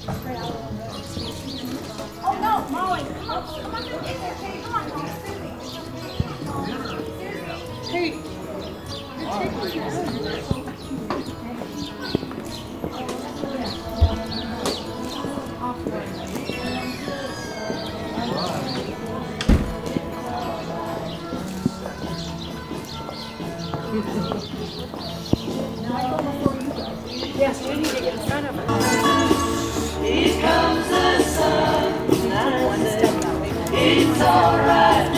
Oh no, Molly, come on, come on, it's okay, come on, Susie. Yes, you need to get in front of her. Here comes the sun. It's alright.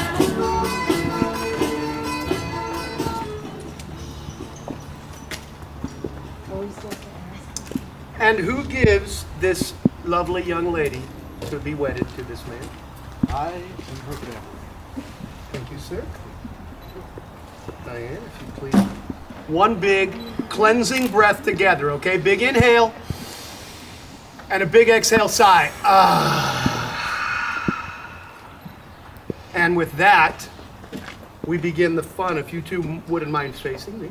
And who gives this lovely young lady to be wedded to this man? I am her family. Thank you, sir. Diane, if you please. One big cleansing breath together, okay? Big inhale and a big exhale sigh. And with that, we begin the fun. If you two wouldn't mind facing me.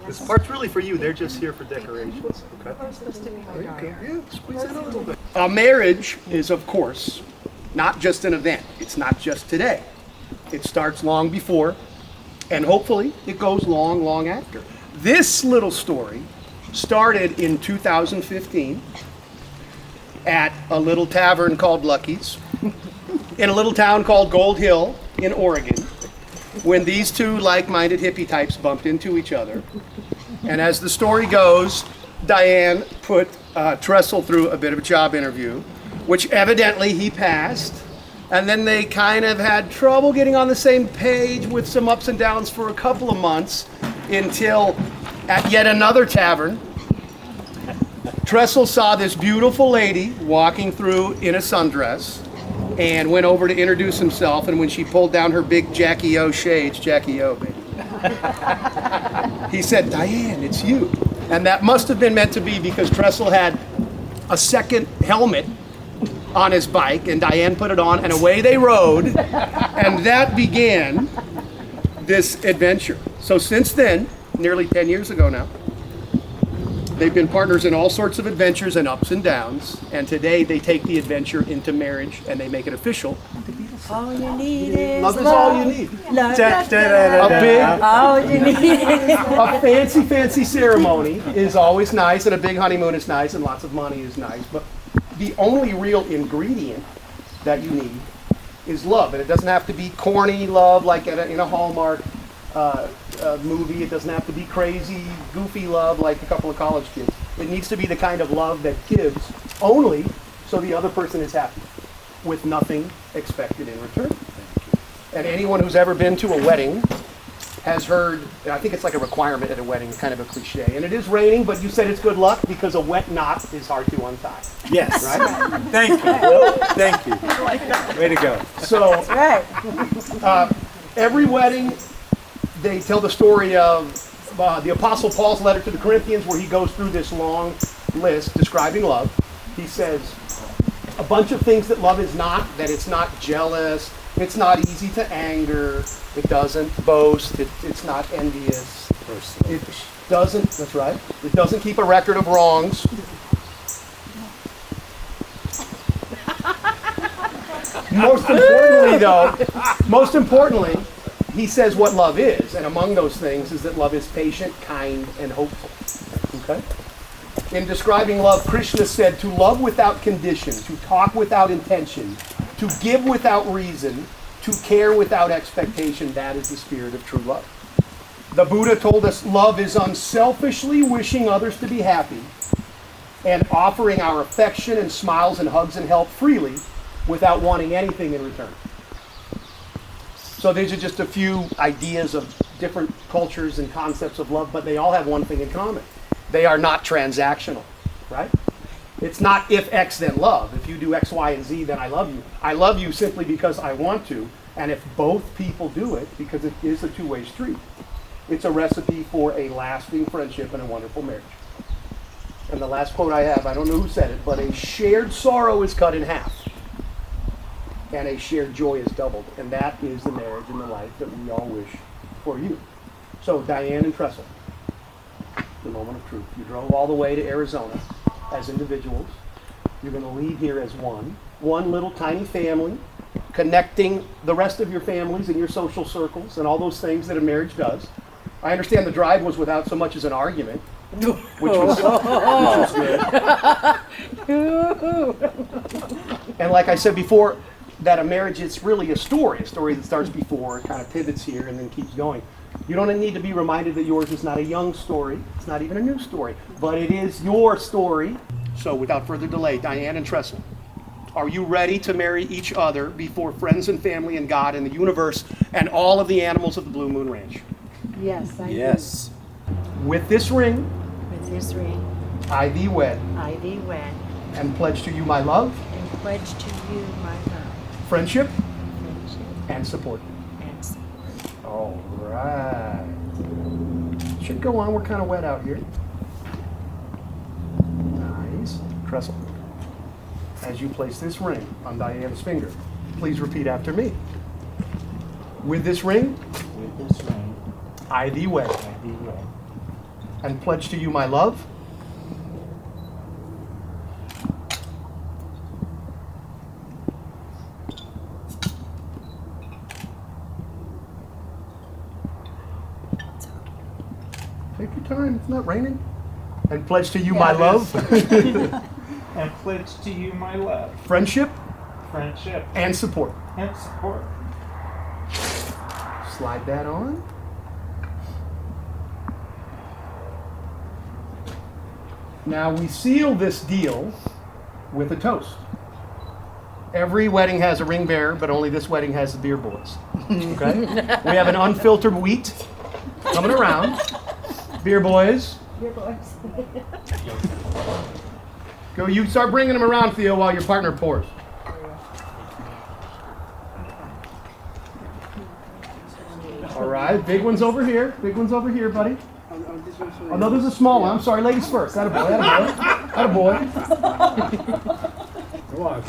This part's really for you. They're just here for decorations. Okay. There you go. Yeah, squeeze in a little bit. A marriage is, of course, not just an event. It's not just today. It starts long before, and hopefully it goes long, long after. This little story started in 2015 at a little tavern called Lucky's in a little town called Gold Hill in Oregon, when these two like-minded hippie types bumped into each other. And as the story goes, Diane put Tressel through a bit of a job interview, which evidently he passed. And then they kind of had trouble getting on the same page with some ups and downs for a couple of months until at yet another tavern, Tressel saw this beautiful lady walking through in a sundress and went over to introduce himself. And when she pulled down her big Jackie O shades, Jackie O, baby, he said, "Diane, it's you." And that must have been meant to be because Tressel had a second helmet on his bike, and Diane put it on, and away they rode, and that began this adventure. So since then, nearly 10 years ago now, they've been partners in all sorts of adventures and ups and downs, and today they take the adventure into marriage and they make it official. All you need is Love is all you need. Love. A big, All you need is a fancy ceremony is always nice, and a big honeymoon is nice, and lots of money is nice, but the only real ingredient that you need is love. And it doesn't have to be corny love like in a Hallmark movie. It doesn't have to be crazy, goofy love like a couple of college kids. It needs to be the kind of love that gives only so the other person is happy, with nothing expected in return. And anyone who's ever been to a wedding has heard, I think it's like a requirement at a wedding, kind of a cliche. And it is raining, but you said it's good luck because a wet knot is hard to untie. Yes. Right? Thank you. Thank you. Way to go. So every wedding, they tell the story of the Apostle Paul's letter to the Corinthians, where he goes through this long list describing love. He says a bunch of things that love is not, that it's not jealous, it's not easy to anger, it doesn't boast, it's not envious, it doesn't, that's right, it doesn't keep a record of wrongs. Most importantly, he says what love is, and among those things is that love is patient, kind, and hopeful. Okay? In describing love, Krishna said to love without condition, to talk without intention, to give without reason, to care without expectation. That is the spirit of true love. The Buddha told us love is unselfishly wishing others to be happy and offering our affection and smiles and hugs and help freely without wanting anything in return. So these are just a few ideas of different cultures and concepts of love, but they all have one thing in common. They are not transactional, right? It's not if X, then love. If you do X, Y, and Z, then I love you. I love you simply because I want to, and if both people do it, because it is a two-way street, it's a recipe for a lasting friendship and a wonderful marriage. And the last quote I have, I don't know who said it, but a shared sorrow is cut in half, and a shared joy is doubled. And that is the marriage and the life that we all wish for you. So, Diane and Tressel, the moment of truth. You drove all the way to Arizona as individuals You're going to leave here as one little tiny family, connecting the rest of your families and your social circles and all those things that a marriage does. I understand the drive was without so much as an argument, which was good. And like I said before, that a marriage is really a story that starts before, kind of pivots here and then keeps going. You don't need to be reminded that yours is not a young story. It's not even a new story, but it is your story. So without further delay, Diane and Tressel, are you ready to marry each other before friends and family and God and the universe and all of the animals of the Blue Moon Ranch? Yes, I Yes. With this ring, do. With this ring, I thee wed, I thee wed, and pledge to you my love, and pledge to you my love, friendship, friendship, and support. and support. All right. Should go on. We're kind of wet out here. Nice. Tressel, as you place this ring on Diane's finger, please repeat after me. With this ring, With this ring, I thee wed, I thee wed, and pledge to you my love, take your time, it's not raining, and pledge to you my love, and pledge to you my love, friendship, friendship, and support. and support. Slide that on. Now we seal this deal with a toast. Every wedding has a ring bearer, but only this wedding has the beer boys. Okay? We have an unfiltered wheat coming around. Beer boys. Your boys. Go, you start bringing them around, Theo, while your partner pours. All right, big one's over here. Big one's over here, buddy. Oh, no, there's a small one. I'm sorry, ladies first. Attaboy, attaboy. Attaboy. Come on,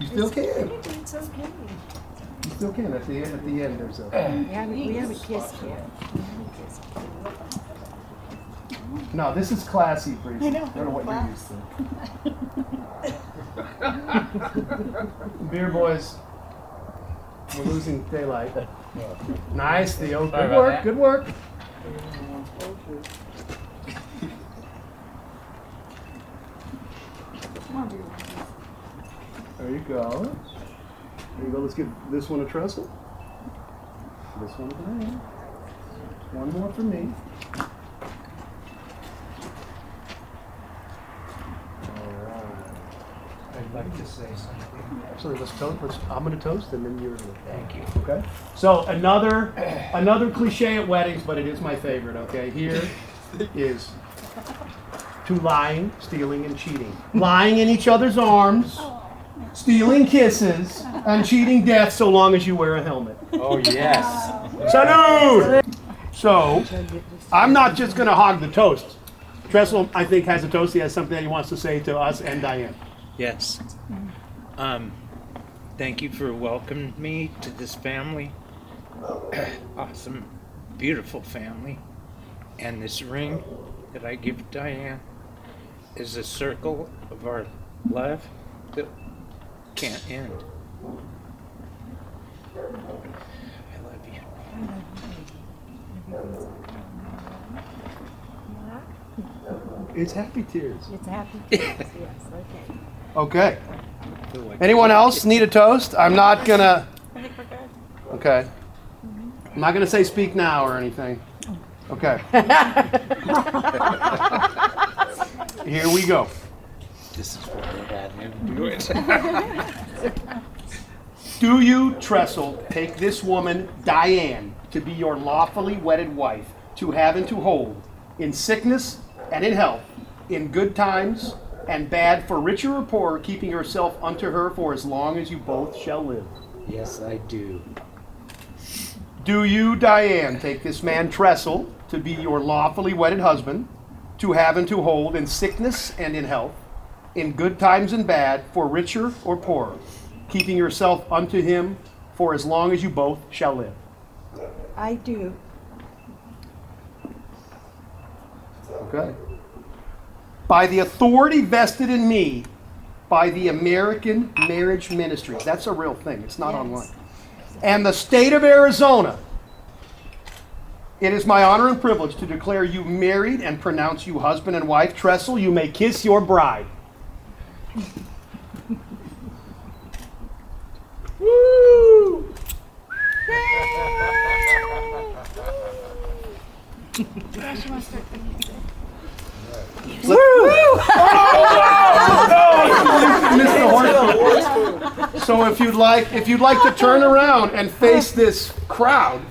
You still can. It's okay. You still can. At the end, there's a... We haven't kissed yet. No, this is classy, Breezy. I don't know what you're used to. Beer boys. We're losing daylight. Nice, Theo. Good work, good work. There you go. There you go. Let's give this one a Tressel. This one for me. One more for me. I'd like to say something. Actually, let's toast. I'm going to toast, and then you're going to. Thank you. Okay. So another cliche at weddings, but it is my favorite. Okay. Here is to lying, stealing, and cheating. Lying in each other's arms, stealing kisses, and cheating death so long as you wear a helmet. Oh, yes. Salud! So, I'm not just going to hog the toast. Tressel, I think, has a toast. He has something that he wants to say to us and Diane. Yes. Thank you for welcoming me to this family. Awesome, beautiful family. And this ring that I give Diane is a circle of our love that can't end. I love you. It's happy tears. It's happy. Yes, okay. Okay. I feel like Anyone else need a toast? I'm not gonna. Okay. I'm not gonna say speak now or anything. Okay. Here we go. this is what they had him do it. Do you, Tressel, take this woman, Diane, to be your lawfully wedded wife, to have and to hold, in sickness and in health, in good times and bad, for richer or poorer, keeping yourself unto her for as long as you both shall live? Yes, I do. Do you, Diane, take this man, Tressel, to be your lawfully wedded husband, to have and to hold, in sickness and in health, in good times and bad, for richer or poorer, keeping yourself unto him for as long as you both shall live? I do. Okay. By the authority vested in me by the American Marriage Ministries. That's a real thing. It's not online. And the state of Arizona, it is my honor and privilege to declare you married and pronounce you husband and wife. Tressel, you may kiss your bride. Woo! Woo! Missed the horse. So if you'd like to turn around and face this crowd.